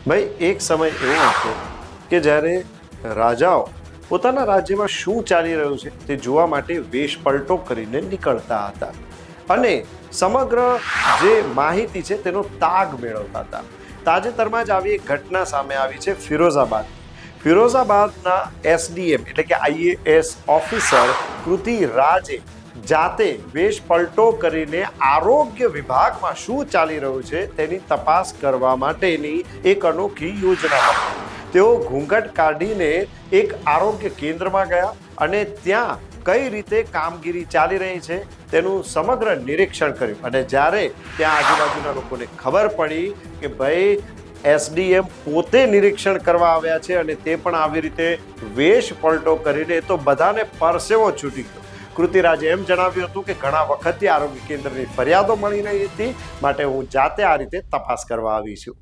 ભાઈ, એક સમય એવો હતો કે જ્યારે રાજાઓ પોતાના રાજ્યમાં શું ચાલી રહ્યું છે તે જોવા માટે વેશ પલટો કરીને નીકળતા હતા અને સમગ્ર જે માહિતી છે તેનો તાગ મેળવતા હતા. તાજેતરમાં જ આવી એક ઘટના સામે આવી છે ફિરોઝાબાદના એસડીએમ એટલે કે આઈએએસ ઓફિસર કૃતિ રાજે જાતે વેશ પલટો કરીને આરોગ્ય વિભાગમાં શું ચાલી રહ્યું છે તેની તપાસ કરવા માટેની એક અનોખી યોજના બનાવી. તેઓ ઘૂંઘટ કાઢીને એક આરોગ્ય કેન્દ્રમાં ગયા અને ત્યાં કઈ રીતે કામગીરી ચાલી રહી છે તેનું સમગ્ર નિરીક્ષણ કર્યું. અને જ્યારે ત્યાં આજુબાજુના લોકોને ખબર પડી કે ભાઈ એસડીએમ પોતે નિરીક્ષણ કરવા આવ્યા છે અને તે પણ આવી રીતે વેશ પલટો કરીને, તો બધાને પરસેવો છૂટી ગયો. કૃતિરાજે એમ જણાવ્યું હતું કે ઘણા વખતથી આરોગ્ય કેન્દ્રની ફરિયાદો મળી રહી હતી, માટે હું જાતે આ રીતે તપાસ કરવા આવી છું.